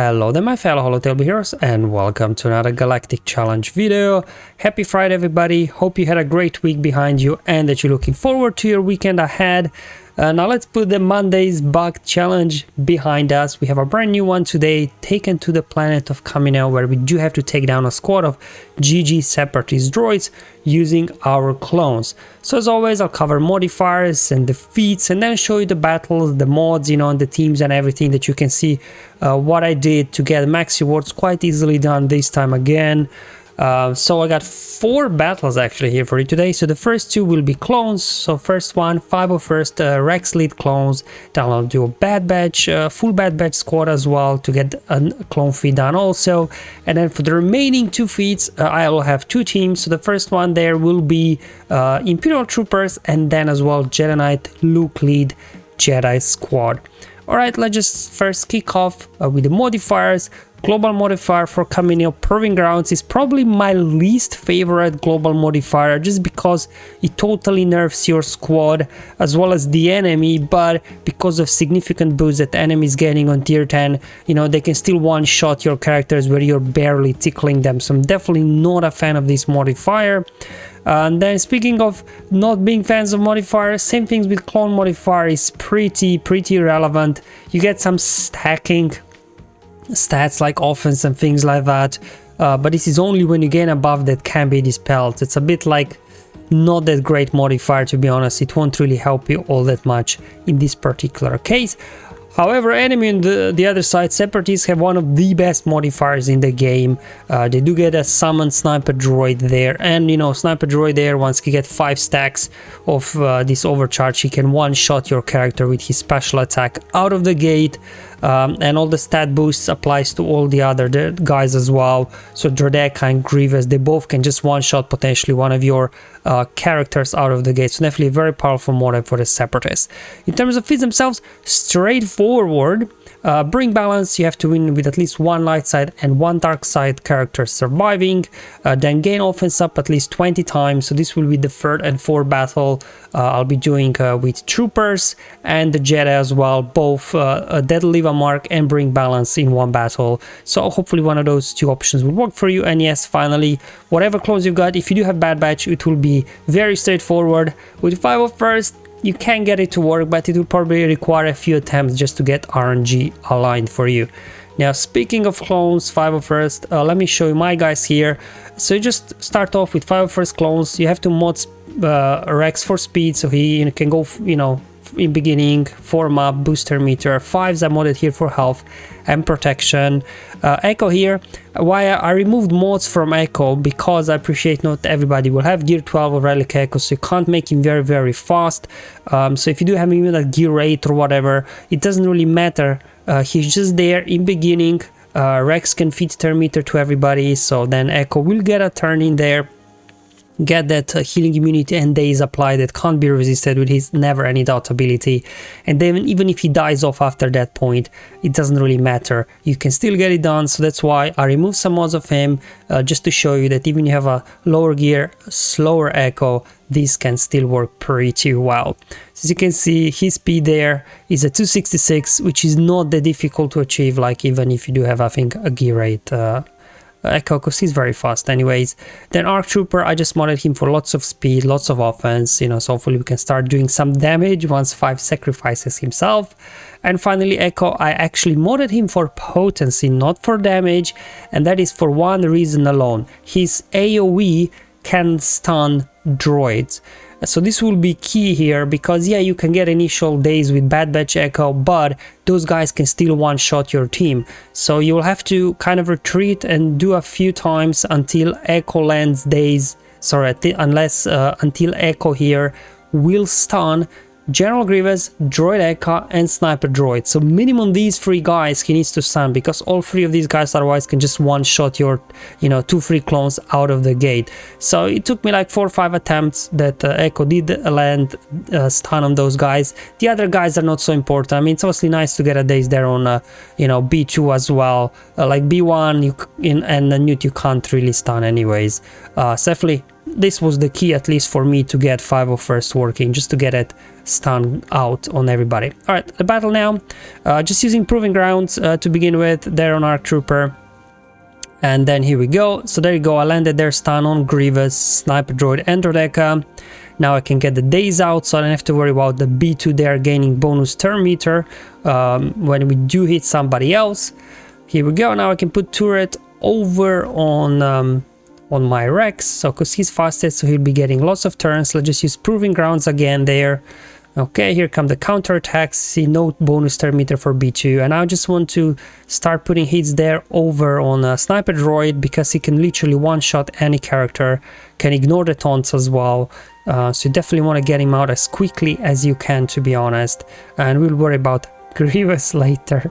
Hello there my fellow Holotable heroes and welcome to another Galactic challenge video. Happy Friday everybody, hope you had a great week behind you and that you're looking forward to your weekend ahead. Now let's put the Monday's bug challenge behind us. We have a brand new one today, taken to the planet of Kamino, where we do have to take down a squad of GG Separatist droids using our clones. So as always, I'll cover modifiers and the feats and then show you the battles, the mods, and the teams and everything that you can see what I did to get max rewards quite easily done this time again. So I got 4 battles actually here for you today. So the first 2 will be clones. So first one, 501st Rex lead clones. Then I'll do a bad batch, full bad batch squad as well to get a clone feat done also. And then for the remaining 2 feats, I will have 2 teams. So the first one there will be Imperial Troopers and then as well Jedi Knight Luke lead Jedi squad. Alright, let's just first kick off with the modifiers. Global modifier for Kamino Proving Grounds is probably my least favorite global modifier just because it totally nerfs your squad as well as the enemy, but because of significant boosts that the enemy is getting on tier 10, they can still one-shot your characters where you're barely tickling them. So I'm definitely not a fan of this modifier. And then speaking of not being fans of modifiers, same things with clone modifier is pretty irrelevant. You get some stacking stats like offense and things like that, but this is only when you gain a buff that can be dispelled. It's a bit like not that great modifier, to be honest. It won't really help you all that much in this particular case. However, enemy on the other side, Separatists have one of the best modifiers in the game. They do get a summoned sniper droid there, and sniper droid there, once he gets 5 stacks of this overcharge, he can one-shot your character with his special attack out of the gate. And all the stat boosts applies to all the other guys as well. So Droideka and Grievous, they both can just one-shot potentially one of your characters out of the gate. So definitely a very powerful mod for the Separatists. In terms of feats themselves, straightforward. Bring balance, you have to win with at least 1 light side and 1 dark side character surviving. Then gain offense up at least 20 times. So this will be the 3rd and 4th battle I'll be doing with troopers and the Jedi as well, both dead leave a mark and bring balance in 1 battle. So hopefully one of those 2 options will work for you. And yes, finally, whatever clones you've got, if you do have bad batch, it will be very straightforward. With 501st, you can get it to work, but it will probably require a few attempts just to get RNG aligned for you. Now, speaking of clones, 501st, let me show you my guys here. So you just start off with 501st clones. You have to mod Rex for speed, so he can go, in beginning, form up, booster meter. 5s are modded here for health and protection. Echo here, why I removed mods from Echo, because I appreciate not everybody will have gear 12 or relic Echo, so you can't make him very fast. So if you do have him at gear 8 or whatever, it doesn't really matter. He's just there in beginning. Rex can feed turn meter to everybody, so then Echo will get a turn in there, get that healing immunity and days applied that can't be resisted with his never any doubt ability. And then even if he dies off after that point, it doesn't really matter, you can still get it done. So that's why I removed some mods of him, just to show you that even if you have a lower gear, slower Echo, this can still work pretty well. So as you can see, his speed there is a 266, which is not that difficult to achieve, like even if you do have, I think, a gear 8 Echo, because he's very fast anyways. Then Arc Trooper, I just modded him for lots of speed, lots of offense, so hopefully we can start doing some damage once 5 sacrifices himself. And finally Echo, I actually modded him for potency, not for damage, and that is for one reason alone. His AoE can stun droids. So this will be key here, because yeah, you can get initial days with bad batch Echo, but those guys can still one-shot your team. So you'll have to kind of retreat and do a few times until Echo lands days, until Echo here will stun General Grievous, Droideka and Sniper Droid. So minimum these 3 guys he needs to stun, because all 3 of these guys otherwise can just one-shot your 2 free clones out of the gate. So it took me like 4 or 5 attempts that Echo did land stun on those guys. The other guys are not so important. I mean, it's obviously nice to get a daze there on B2 as well. Like B1 and the Newt you can't really stun anyways. So definitely this was the key, at least for me, to get 501st working, just to get it stun out on everybody. All right, the battle now, just using Proving Grounds to begin with, there on Arc Trooper. And then here we go. So there you go, I landed their stun on Grievous, Sniper Droid, and Droideka. Now I can get the days out, so I don't have to worry about the B2 there gaining bonus turn meter when we do hit somebody else. Here we go. Now I can put turret over on my Rex, so because he's fastest, so he'll be getting lots of turns. Let's just use Proving Grounds again there. Okay, here come the counter attacks. See, no bonus turn meter for B2, and I just want to start putting hits there over on Sniper Droid, because he can literally one-shot any character, can ignore the taunts as well. So you definitely want to get him out as quickly as you can, to be honest, and we'll worry about Grievous later.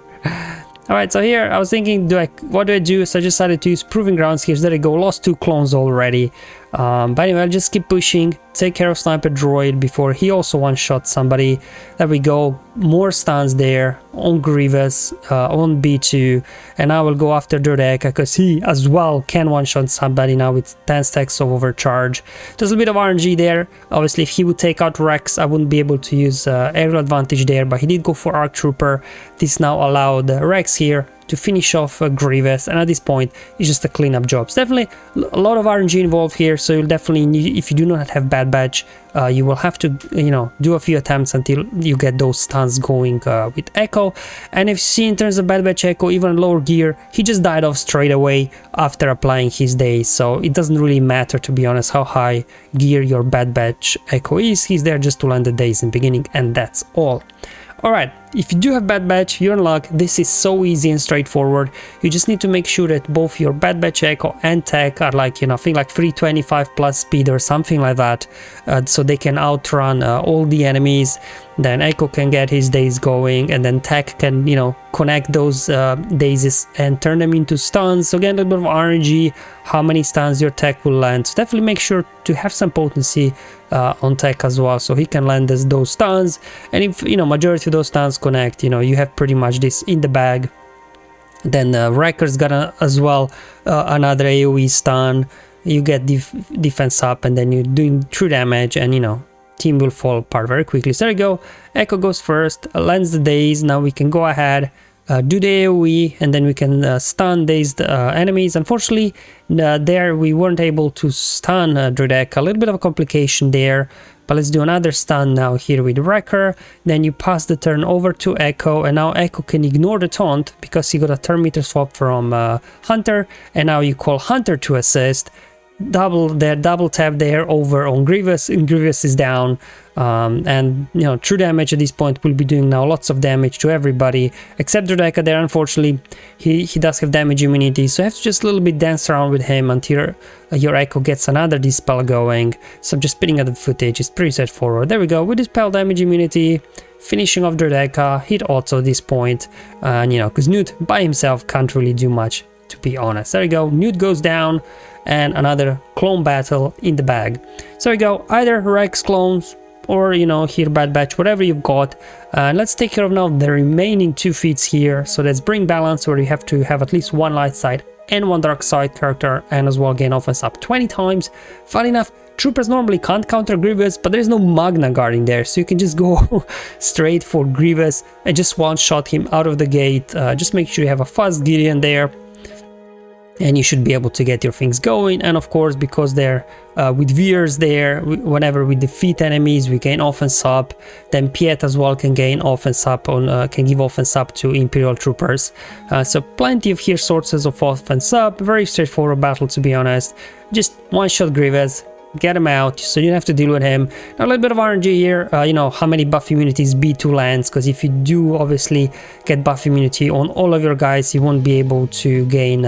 Alright, so here I was thinking, what do I do? So I decided to use Proving Grounds here. So there you go, lost 2 clones already. But anyway, I'll just keep pushing, take care of Sniper Droid before he also one-shot somebody. There we go, more stuns there on Grievous, on B2, and I will go after Droideka, because he as well can one-shot somebody now with 10 stacks of overcharge. There's a bit of RNG there. Obviously, if he would take out Rex, I wouldn't be able to use aerial advantage there, but he did go for Arc Trooper. This now allowed Rex here to finish off Grievous, and at this point it's just a cleanup job. It's definitely a lot of RNG involved here, so you'll definitely need, if you do not have Bad Batch, you will have to, you know, do a few attempts until you get those stuns going with Echo. And if you see in terms of Bad Batch Echo, even lower gear, he just died off straight away after applying his days, so it doesn't really matter, to be honest, how high gear your Bad Batch Echo is. He's there just to land the days in the beginning, and that's all. Alright, if you do have Bad Batch, you're in luck. This is so easy and straightforward. You just need to make sure that both your Bad Batch Echo and Tech are like, you know, I think like 325 plus speed or something like that, so they can outrun all the enemies. Then Echo can get his days going, and then Tech can, you know, connect those days and turn them into stuns. So again, a little bit of RNG, how many stuns your Tech will land. So definitely make sure to have some potency on Tech as well, so he can land those stuns. And if, you know, majority of those stuns connect, you know, you have pretty much this in the bag. Then Wrecker's gonna as well another AoE stun. You get defense up, and then you're doing true damage, and you know, team will fall apart very quickly. So there you go, Echo goes first, lands the days. Now we can go ahead, do the AoE, and then we can stun dazed enemies. Unfortunately, there we weren't able to stun Droideka. A little bit of a complication there, but let's do another stun now here with Wrecker. Then you pass the turn over to Echo, and now Echo can ignore the taunt because he got a turn meter swap from Hunter, and now you call Hunter to assist. Double tap there over on Grievous, and Grievous is down, and you know, true damage at this point will be doing now lots of damage to everybody except Droideka there. Unfortunately, he does have damage immunity, so you have to just a little bit dance around with him until your Echo gets another dispel going. So I'm just spitting at the footage, it's pretty straightforward. There we go, with dispel damage immunity, finishing off Droideka, hit auto at this point, and you know, because Newt by himself can't really do much, to be honest. There we go, Newt goes down, and another clone battle in the bag. So we go, either Rex clones or, you know, here Bad Batch, whatever you've got. And let's take care of now the remaining 2 feats here. So let's bring balance, where you have to have at least 1 light side and 1 dark side character, and as well gain offense up 20 times. Fun enough, troopers normally can't counter Grievous, but there's no Magna guarding there, so you can just go straight for Grievous and just one-shot him out of the gate. Just make sure you have a fast Gideon there, and you should be able to get your things going. And of course, because they're with Veers there, whenever we defeat enemies, we gain offense up. Then Piet as well can gain offense up on, can give offense up to Imperial troopers. So plenty of here sources of offense up. Very straightforward battle, to be honest. Just one-shot Grievous, get him out, so you don't have to deal with him. Now, a little bit of RNG here, you know, how many buff immunities B2 lands, because if you do obviously get buff immunity on all of your guys, you won't be able to gain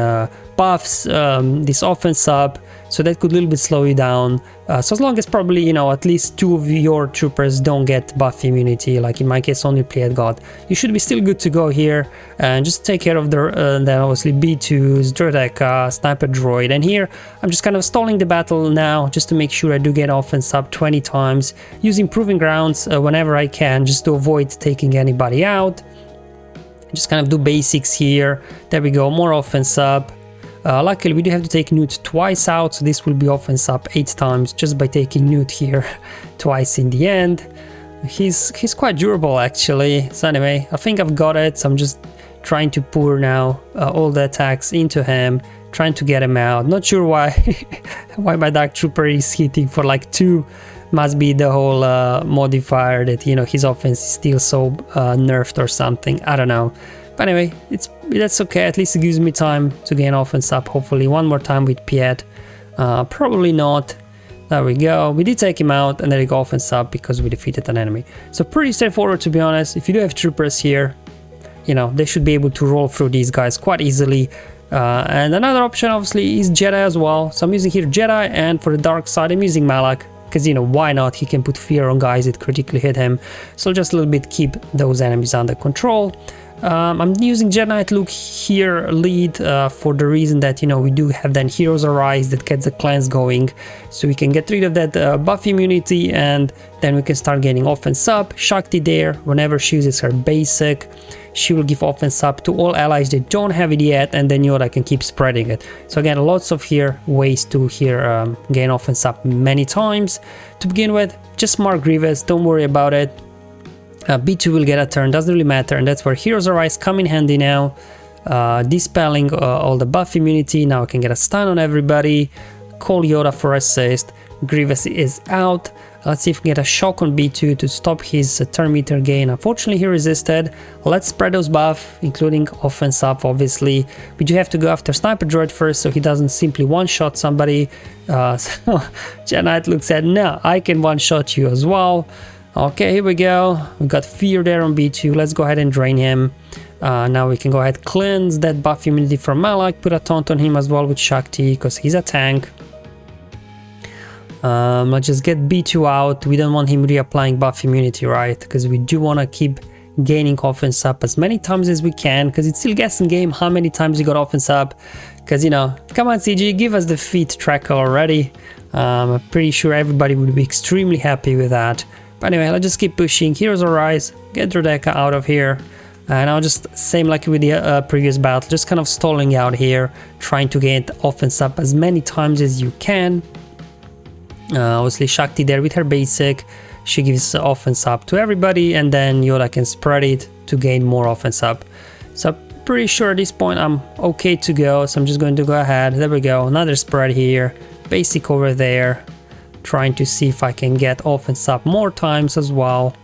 buffs, this offense up, so that could a little bit slow you down. So as long as probably, you know, at least 2 of your troopers don't get buff immunity, like in my case only Pliet got, you should be still good to go here. And just take care of the then obviously B2s, Droideka, Sniper Droid. And here I'm just kind of stalling the battle now, just to make sure I do get offense up 20 times, using Proving Grounds whenever I can, just to avoid taking anybody out. Just kind of do basics here. There we go, more offense up. Luckily we do have to take Newt twice out, so this will be offense up 8 times just by taking Newt here twice in the end. He's quite durable actually. So anyway, I think I've got it, so I'm just trying to pour now all the attacks into him, trying to get him out. Not sure why why my Dark Trooper is hitting for like 2. Must be the whole modifier that, you know, his offense is still so nerfed or something. I don't know. But anyway, that's okay. At least it gives me time to gain offense up. Hopefully one more time with Piet. Probably not. There we go. We did take him out, and then we go offense up because we defeated an enemy. So pretty straightforward, to be honest. If you do have troopers here, you know, they should be able to roll through these guys quite easily. And another option obviously is Jedi as well. So I'm using here Jedi, and for the dark side I'm using Malak. Because, you know, why not? He can put fear on guys that critically hit him. So just a little bit keep those enemies under control. I'm using Jedi Knight Luke here lead for the reason that, you know, we do have then Heroes Arise that gets the clans going. So we can get rid of that buff immunity, and then we can start gaining offense up. Shakti there, whenever she uses her basic, she will give offense up to all allies that don't have it yet, and then Yoda can keep spreading it. So again, lots of here ways to here gain offense up many times. To begin with, just mark Grievous, don't worry about it. B2 will get a turn, doesn't really matter, and that's where Heroes Arise come in handy now. Dispelling all the buff immunity, now I can get a stun on everybody. Call Yoda for assist. Grievous is out. Let's see if we can get a shock on B2 to stop his turn meter gain. Unfortunately, he resisted. Let's spread those buff, including offense up, obviously. We do have to go after Sniper Droid first, so he doesn't simply one-shot somebody. So Jedi Knight looks at, no, I can one-shot you as well. Okay, here we go. We got fear there on B2. Let's go ahead and drain him. Now we can go ahead, cleanse that buff immunity from Malak, put a taunt on him as well with Shakti, because he's a tank. Let's just get B2 out. We don't want him reapplying buff immunity, right? Because we do want to keep gaining offense up as many times as we can, because it's still guessing game how many times you got offense up. Because, you know, come on CG, give us the feat tracker already. I'm pretty sure everybody would be extremely happy with that. But anyway, let's just keep pushing. Heroes Arise, get Rodeka out of here. And I'll just, same like with the previous battle, just kind of stalling out here, trying to get offense up as many times as you can. Obviously Shakti there with her basic, she gives offense up to everybody, and then Yoda can spread it to gain more offense up. So pretty sure at this point I'm okay to go, so I'm just going to go ahead. There we go, another spread here, basic over there, trying to see if I can get offense up more times as well.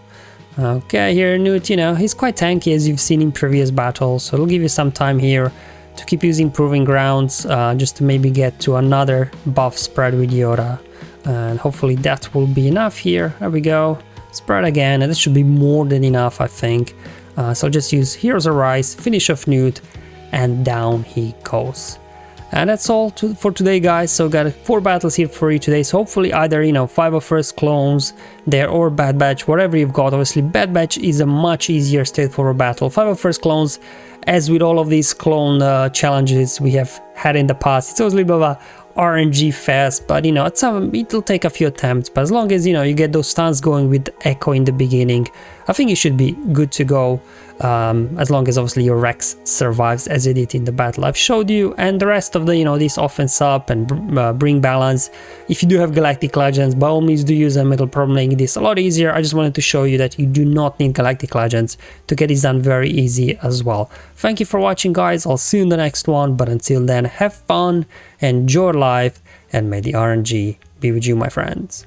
Okay, here Newt, you know, he's quite tanky as you've seen in previous battles, so it'll give you some time here to keep using Proving Grounds, just to maybe get to another buff spread with Yoda. And hopefully that will be enough here. There we go. Spread again, and this should be more than enough, I think. So just use Heroes Arise, finish off Newt, and down he goes. And that's all for today, guys. So got 4 battles here for you today. So hopefully either, you know, 5 of First clones there or Bad Batch, whatever you've got. Obviously Bad Batch is a much easier straightforward battle. 5 of First clones, as with all of these clone challenges we have had in the past, it's always a little bit of a RNG fast, but you know, it'll take a few attempts, but as long as, you know, you get those stuns going with Echo in the beginning, I think you should be good to go, as long as obviously your Rex survives as it did in the battle I've showed you, and the rest of the, you know, this offense up and bring balance. If you do have Galactic Legends, by all means do use them, it'll probably make this a lot easier. I just wanted to show you that you do not need Galactic Legends to get this done very easy as well. Thank you for watching, guys. I'll see you in the next one, but until then, have fun, enjoy life, and may the RNG be with you, my friends.